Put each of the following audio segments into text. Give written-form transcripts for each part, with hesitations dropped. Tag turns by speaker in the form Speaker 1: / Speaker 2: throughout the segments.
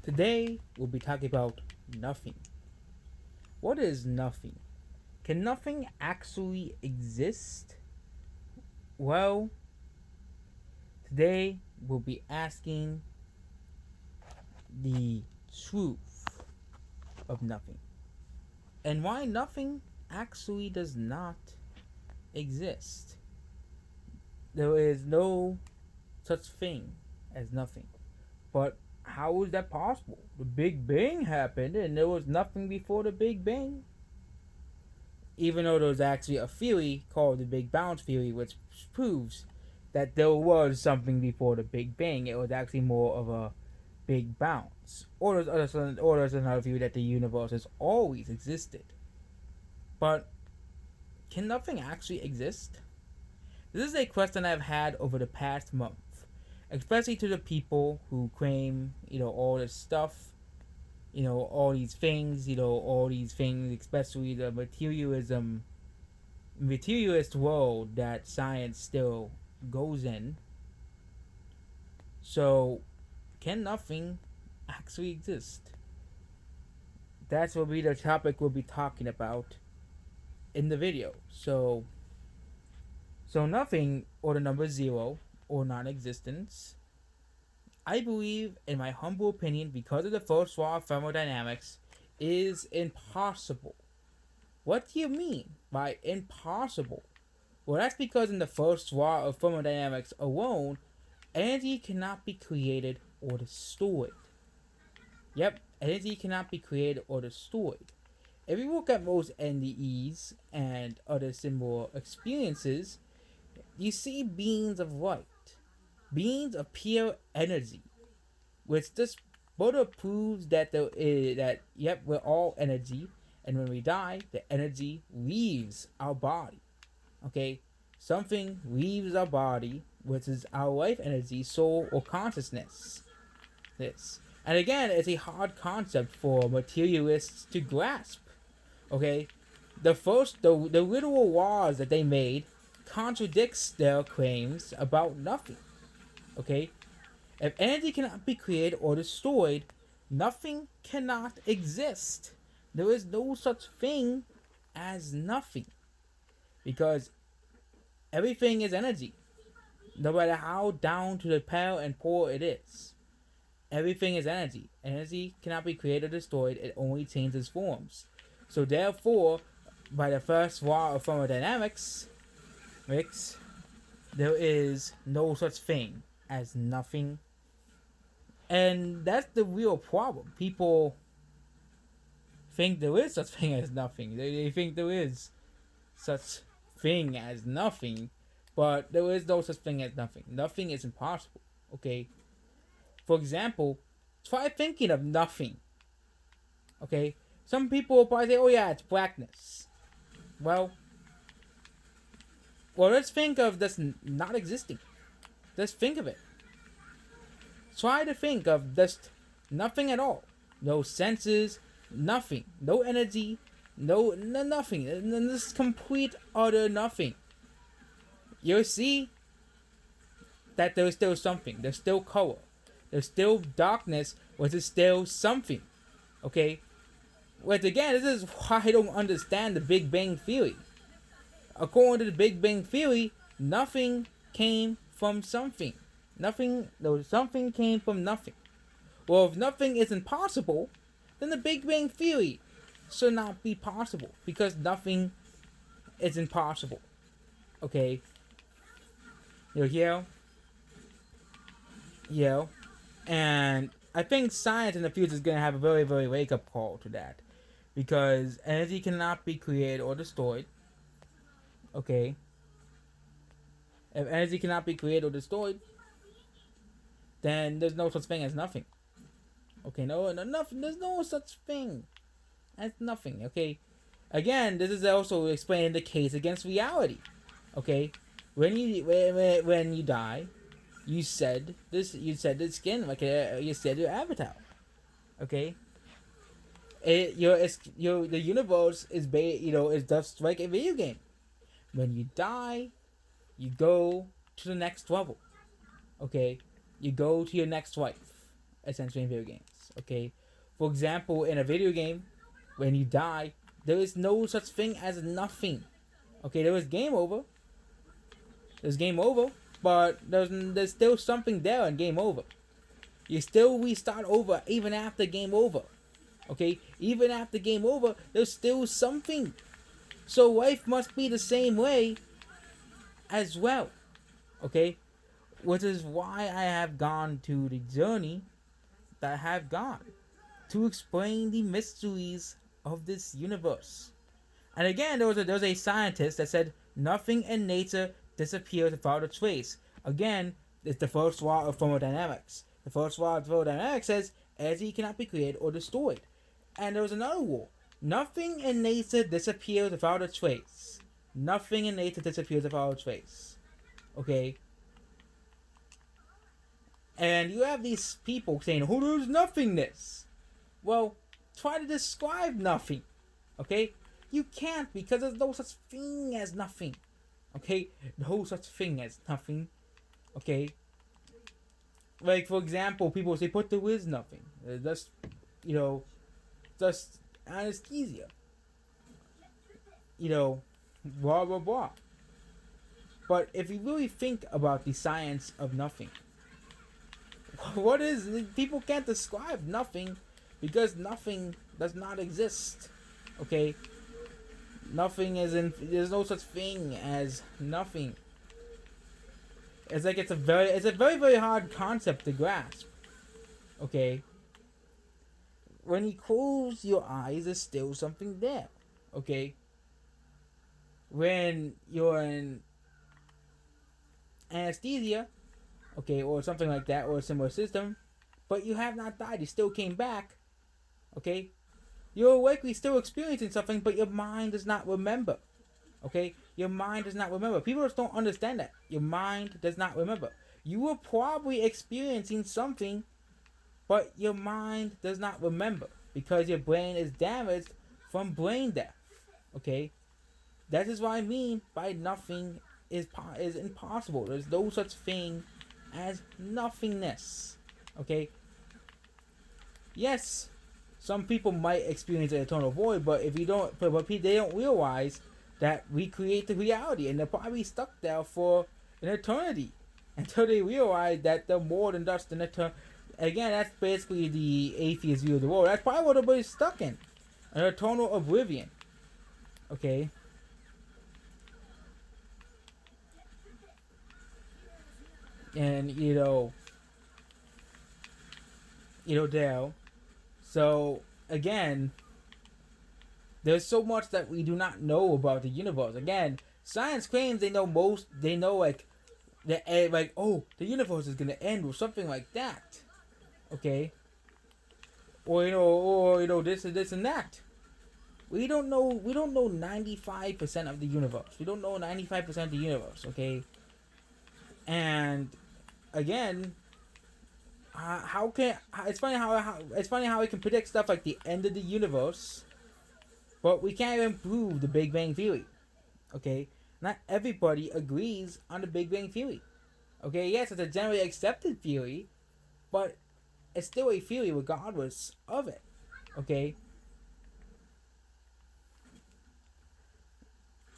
Speaker 1: Today we'll be talking about nothing. What is nothing? Can nothing actually exist? Well, today we'll be asking the truth of nothing and why nothing actually does not exist. There is no such thing as nothing. But how is that possible? The Big Bang happened and there was nothing before the Big Bang. Even though there was actually a theory called the Big Bounce theory, which proves that there was something before the Big Bang. It was actually more of a big bounce. Or there's another theory that the universe has always existed. But can nothing actually exist? This is a question I've had over the past month, especially to the people who claim, all this stuff, all these things, especially the materialist world that science still goes in. So, can nothing actually exist? That's what be the topic we'll be talking about in the video. So nothing, or the number zero, or non-existence, I believe, in my humble opinion, because of the first law of thermodynamics, is impossible. What do you mean by impossible? Well, that's because in the first law of thermodynamics alone, energy cannot be created or destroyed. Yep, energy cannot be created or destroyed. If you look at most NDEs and other similar experiences, you see beings of light, beings of pure energy, which just further proves that we're all energy, and when we die, the energy leaves our body. Okay, something leaves our body, which is our life energy, soul, or consciousness. This, and again, it's a hard concept for materialists to grasp. Okay, the literal laws that they made contradicts their claims about nothing. Okay, if energy cannot be created or destroyed, nothing cannot exist. There is no such thing as nothing, because everything is energy, no matter how down to the pale and poor it is. Everything is energy. Energy cannot be created or destroyed, it only changes forms. So therefore, by the first law of thermodynamics, there is no such thing as nothing. And that's the real problem. People think there is such thing as nothing. They think there is such thing as nothing, but there is no such thing as nothing. Nothing is impossible. Okay. For example, try thinking of nothing. Okay. Some people will probably say, "Oh yeah, it's blackness." Well, let's think of this not existing. Let's think of it. Try to think of just nothing at all. No senses, nothing. No energy, nothing. This complete utter nothing. You'll see that there's still something. There's still color. There's still darkness, which is still something. Okay? But again, this is why I don't understand the Big Bang Theory. According to the Big Bang Theory, nothing came from something. Something came from nothing. Well, if nothing is impossible, then the Big Bang Theory should not be possible, because nothing is impossible. Okay? Yeah. And I think science in the future is going to have a very, very wake up call to that. Because energy cannot be created or destroyed. Okay? If energy cannot be created or destroyed, then there's no such thing as nothing. Okay, nothing. There's no such thing as nothing. Okay, again, this is also explaining the case against reality. Okay, when you die, you said this. You said the skin, like you said your avatar. Okay, the universe is just like a video game. When you die, you go to the next level. Okay, you go to your next life. essentially in video games. Okay, for example, in a video game, when you die, there is no such thing as nothing. Okay, there is game over. There's game over, but there's still something there in game over. You still restart over even after game over. Okay, even after game over, there's still something. So life must be the same way as well. Okay, which is why I have gone to the journey that I have gone to explain the mysteries of this universe. And again, there was a scientist that said nothing in nature disappears without a trace. Again, it's the first law of thermodynamics. The first law of thermodynamics says energy cannot be created or destroyed. And there was another rule. Nothing in nature disappears without a trace. Nothing in nature disappears without a trace. Okay? And you have these people saying, oh, there's nothingness. Well, try to describe nothing. Okay? You can't, because there's no such thing as nothing. Okay? No such thing as nothing. Okay? Like, for example, people say, but there is nothing. Just, just anesthesia. Blah, blah, blah. But if you really think about the science of nothing, what is, people can't describe nothing because nothing does not exist. Okay? Nothing there's no such thing as nothing. It's like it's a very, very hard concept to grasp. Okay? When you close your eyes, there's still something there. Okay? When you're in anesthesia, okay, or something like that, or a similar system, but you have not died, you still came back, okay? You're likely still experiencing something, but your mind does not remember. Okay? Your mind does not remember. People just don't understand that. Your mind does not remember. You were probably experiencing something, but your mind does not remember because your brain is damaged from brain death. Okay? That is what I mean by nothing is impossible. There's no such thing as nothingness. Okay? Yes, some people might experience an eternal void, but if you don't, but they don't realize that we create the reality, and they're probably stuck there for an eternity until they realize that they're more than just an eternal. Again, that's basically the atheist view of the world. That's probably what everybody's stuck in, an eternal oblivion. Okay. And Dale. So again, there's so much that we do not know about the universe. Again, science claims they know most. They know like the universe is gonna end or something like that. Okay. Or this and this and that. We don't know 95% of the universe. We don't know 95% of the universe. Okay. And again, it's funny how we can predict stuff like the end of the universe, but we can't even prove the Big Bang Theory. Okay, not everybody agrees on the Big Bang Theory. Okay, yes, it's a generally accepted theory, but it's still a theory regardless of it. Okay,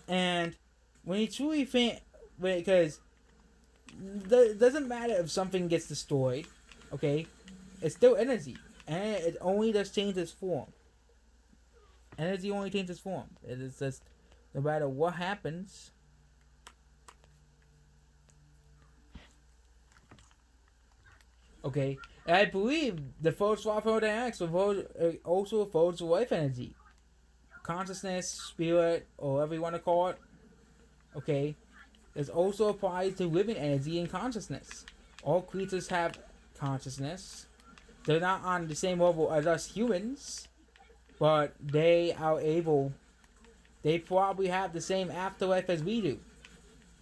Speaker 1: and when you truly think, because it doesn't matter if something gets destroyed. Okay, it's still energy, and it only just changes form. Energy only changes form. It is just no matter what happens. Okay, and I believe the first law of thermodynamics also refers to life energy, consciousness, spirit, or whatever you want to call it. Okay, this also applies to living energy and consciousness. All creatures have consciousness. They're not on the same level as us humans, but they probably have the same afterlife as we do.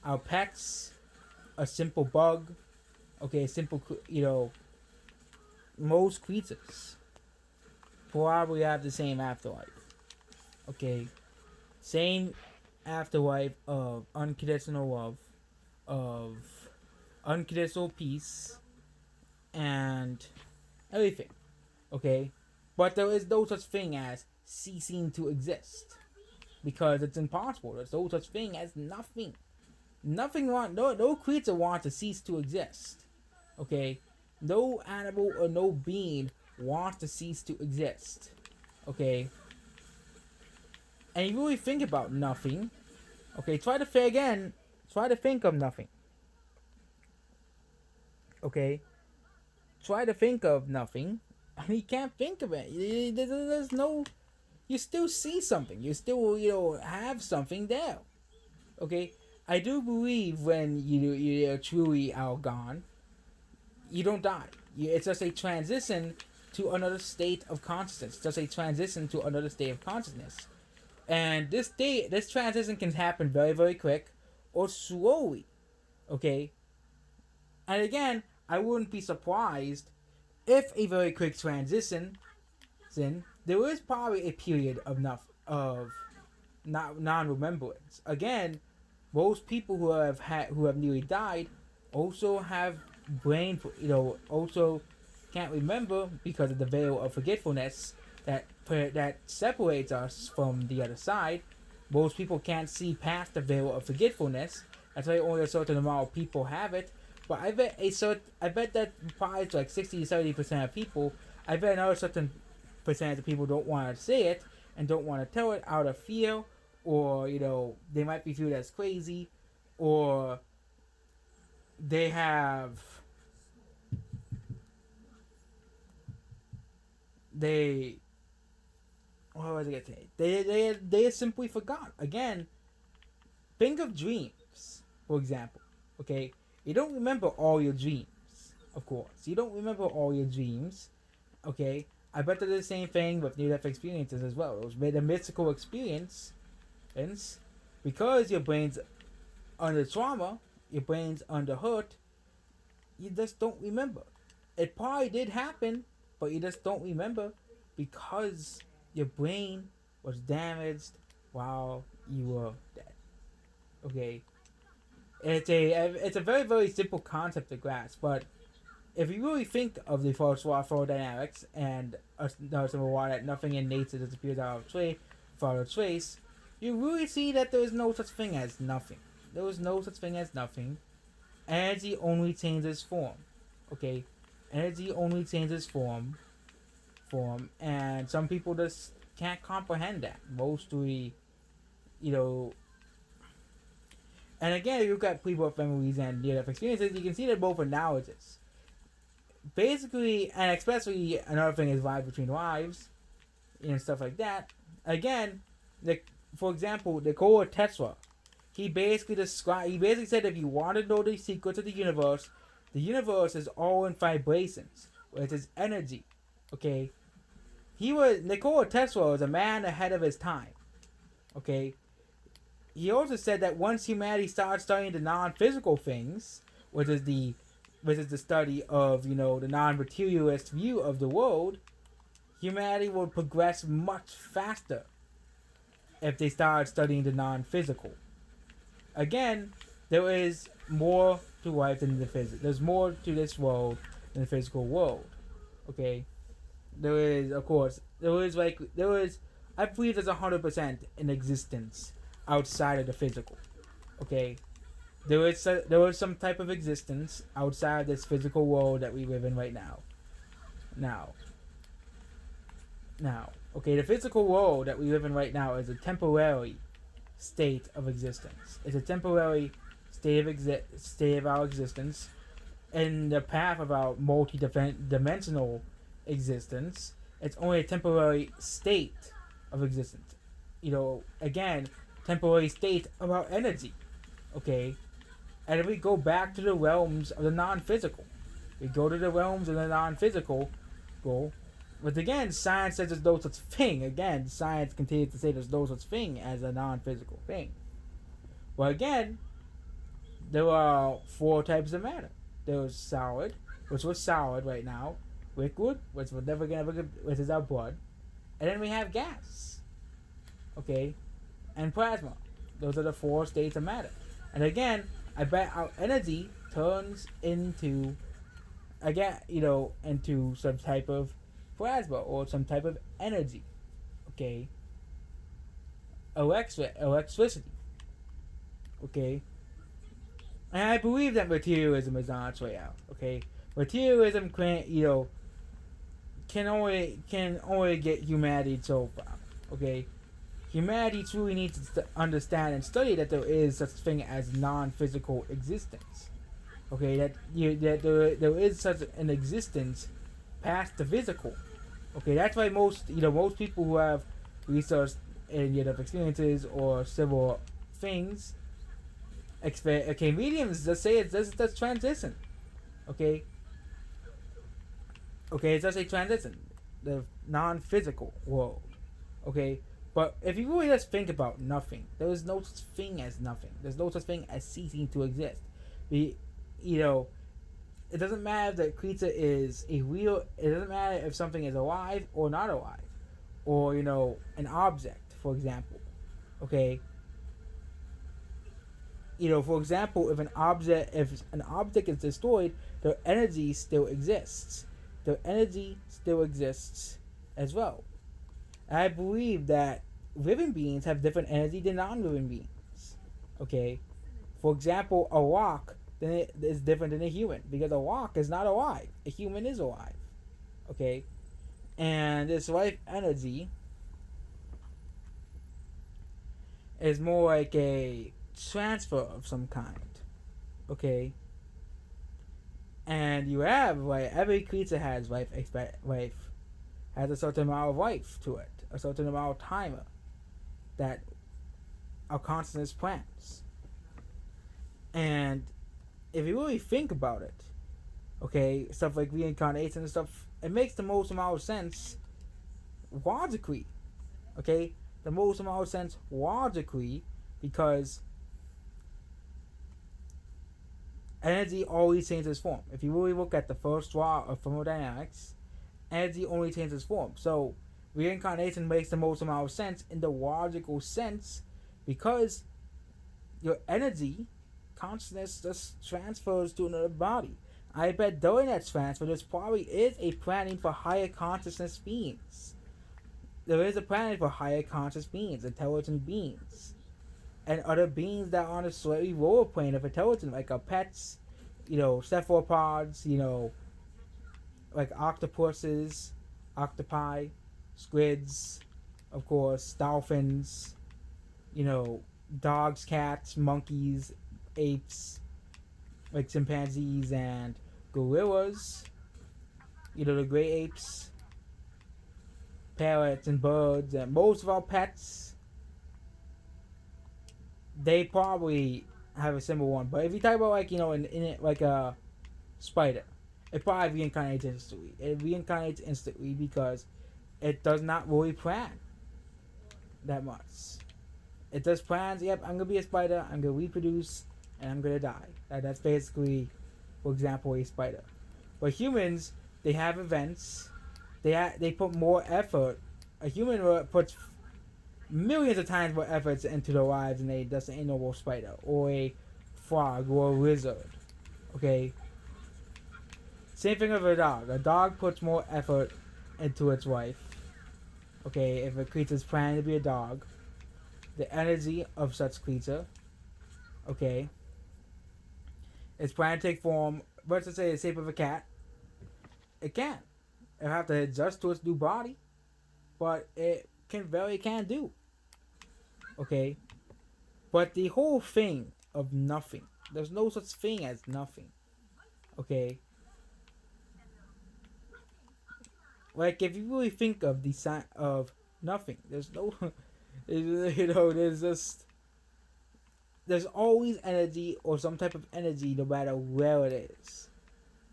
Speaker 1: Our pets, a simple bug, okay, most creatures probably have the same afterlife. Okay, same afterlife of unconditional love, of unconditional peace, and everything. Okay, but there is no such thing as ceasing to exist because it's impossible. There's no such thing as nothing. Nothing want no creature wants to cease to exist. Okay, no animal or no being wants to cease to exist. Okay, and you really think about nothing. Okay, try to think again. Try to think of nothing. Okay, try to think of nothing. And you can't think of it. There's no. You still see something. You still have something there. Okay, I do believe when you truly are gone, you don't die. It's just a transition to another state of consciousness. It's just a transition to another state of consciousness. And this transition can happen very, very quick or slowly. Okay? And again, I wouldn't be surprised if a very quick transition, there is probably a period of not non-remembrance. Again, most people who have nearly died also have brain, also can't remember because of the veil of forgetfulness that separates us from the other side. Most people can't see past the veil of forgetfulness. That's why only a certain amount of people have it. But I bet that probably it's like 60 to 70% of people. I bet another certain percentage of people don't want to say it and don't want to tell it out of fear, or they might be viewed as crazy, or they have they what was I gonna say? They simply forgot. Again, think of dreams, for example. Okay, you don't remember all your dreams, of course. You don't remember all your dreams. Okay, I bet they're the same thing with near-death experiences as well. Those the mystical experience, because your brain's under trauma, your brain's under hurt, you just don't remember. It probably did happen, but you just don't remember because your brain was damaged while you were dead. Okay, it's a very, very simple concept to grasp, but if you really think of the first law of thermodynamics and another simple law that nothing in nature disappears out of trace, you really see that there is no such thing as nothing. There is no such thing as nothing. Energy only changes form. Okay, energy only changes and some people just can't comprehend that. Mostly, you know. And again, if you look at pre-birth memories and near-death experiences, you can see that both analogies. Basically, and especially another thing is lives between lives, and stuff like that. Again, for example, Nikola Tesla, he basically said if you want to know the secrets of the universe is all in vibrations, which is energy. Okay, Nikola Tesla was a man ahead of his time. Okay, he also said that once humanity started studying the non-physical things, which is the study of the non-materialist view of the world, humanity will progress much faster if they start studying the non-physical. Again, there is more to life than the physical. There's more to this world than the physical world. Okay, there is, of course, I believe there's 100% in existence outside of the physical. Okay, there is some type of existence outside of this physical world that we live in right now. Now, okay, the physical world that we live in right now is a temporary state of existence. It's a temporary state of our existence. In the path of our multi-dimensional existence, it's only a temporary state of existence. Again, temporary state of our energy. Okay, and if we go back to the realms of the non-physical, we go to the realms of the non-physical. But again, science says there's no such thing. Again, science continues to say there's no such thing as a non-physical thing. Well, again, there are 4 types of matter. There's solid, which was solid right now. Liquid, which which is our blood. And then we have gas. Okay? And plasma. Those are the 4 states of matter. And again, I bet our energy turns into again, into some type of plasma or some type of energy. Okay, electricity. Okay, and I believe that materialism is on its way out. Okay, materialism can only get humanity so far. Okay, humanity truly needs to understand and study that there is such thing as non-physical existence. Okay, that there is such an existence past the physical. Okay, that's why most people who have researched and experiences or civil things, okay, mediums just say it's just transition. Okay, okay, it's just a transition, the non-physical world. Okay, but if you really just think about nothing, there is no such thing as nothing. There's no such thing as ceasing to exist. We, you know, it doesn't matter if the creature is a real. It doesn't matter if something is alive or not alive, or an object, for example. Okay, for example, if an object is destroyed, their energy still exists. Their energy still exists as well. And I believe that living beings have different energy than non-living beings. Okay, for example, a rock then it is different than a human because a rock is not alive. A human is alive. Okay, and this life energy is more like a transfer of some kind. Okay, and you have like every creature has life has a certain amount of life to it, a certain amount of timer that our consciousness plans. And if you really think about it, okay, stuff like reincarnation and stuff, it makes the most amount of sense logically. Okay, the most amount of sense logically because energy always changes form. If you really look at the first law of thermodynamics, energy only changes form. So reincarnation makes the most amount of sense in the logical sense because your energy consciousness just transfers to another body. I bet during that transfer, there probably is a planning for higher consciousness beings. There is a planning for higher conscious beings, intelligent beings, and other beings that are on a slightly lower plane of intelligence, like our pets, cephalopods, like octopuses, octopi, squids, of course, dolphins, dogs, cats, monkeys, apes, like chimpanzees and gorillas, the gray apes, parrots and birds, and most of our pets, they probably have a similar one. But if you talk about in it like a spider, it probably reincarnates instantly. It reincarnates instantly because it does not really plan that much. It just plans, yep, I'm gonna be a spider, I'm gonna reproduce, and I'm gonna die. That's basically, for example, a spider. But humans, they have events. They put more effort. A human puts millions of times more efforts into their lives than a normal spider or a frog or a lizard. Okay. Same thing with a dog. A dog puts more effort into its life. Okay, if a creature is planning to be a dog, the energy of such creature, okay, is planning to take form. Let's say the shape of a cat. It can. It'll have to adjust to its new body, but it can do. Okay, but the whole thing of nothing. There's no such thing as nothing. Okay. Like if you really think of the sign of nothing, there's no, there's always energy or some type of energy no matter where it is.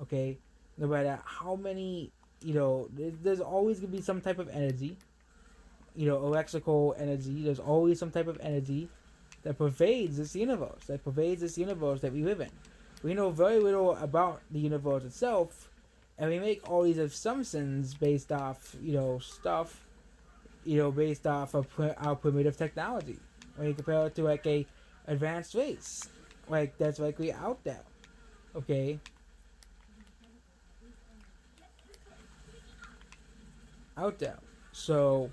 Speaker 1: Okay, no matter how many, there's always gonna be some type of energy. Electrical energy. There's always some type of energy that pervades this universe. That we live in. We know very little about the universe itself, and we make all these assumptions based off, stuff, based off of our primitive technology. When you compare it to like a advanced race, like that's likely out there. Okay. out there. So,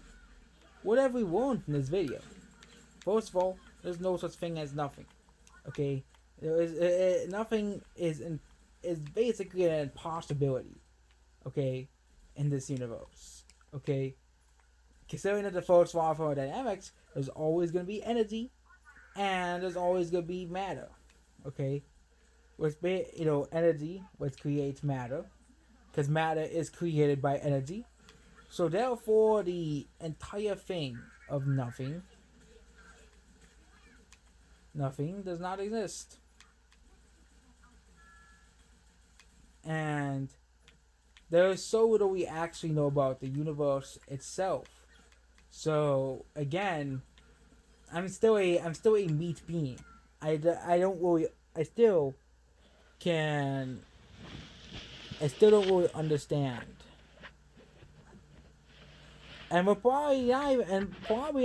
Speaker 1: what have we learned from this video? First of all, there's no such thing as nothing. Okay, nothing is basically an impossibility. Okay, in this universe. Okay, considering that the first law of thermodynamics, there's always going to be energy, and there's always going to be matter. Okay, energy, which creates matter, because matter is created by energy. So therefore, the entire thing of nothing does not exist. And there is so little we actually know about the universe itself. So again, I'm still a meat being. I don't really can I still don't really understand. And probably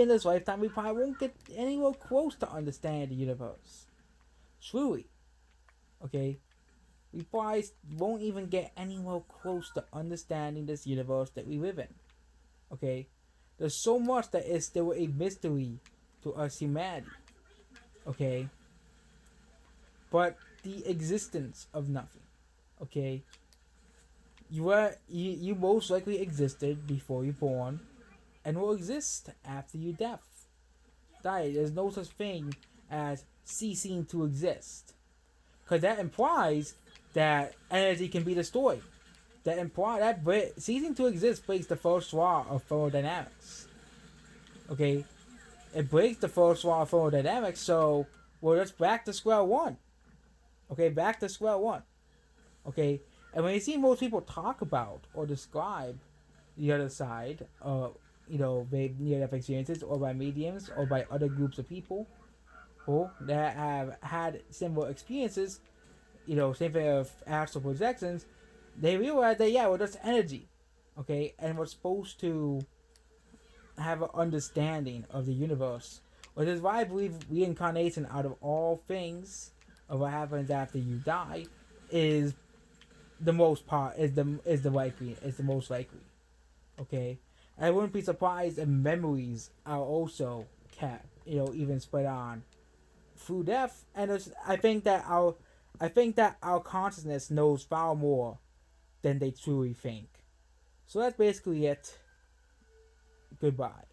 Speaker 1: in this lifetime we probably won't get anywhere close to understanding the universe. Truly. Okay? We probably won't even get anywhere close to understanding this universe that we live in. Okay? There's so much that is still a mystery to us humanity. Okay? But the existence of nothing. Okay? You most likely existed before you born and will exist after your death. There's no such thing as ceasing to exist. Because that implies that energy can be destroyed. Ceasing to exist breaks the first law of thermodynamics. Okay? It breaks the first law of thermodynamics, so we're just back to square one. Okay, back to square one. Okay? And when you see most people talk about or describe the other side, near-death experiences, or by mediums, or by other groups of people who that have had similar experiences, same thing of astral projections, they realize that we're just energy, okay, and we're supposed to have an understanding of the universe, which is why I believe reincarnation, out of all things, of what happens after you die, is the most part is the most likely. Okay, I wouldn't be surprised if memories are also kept, even spread on through death. And I think that our consciousness knows far more than they truly think. So that's basically it. Goodbye.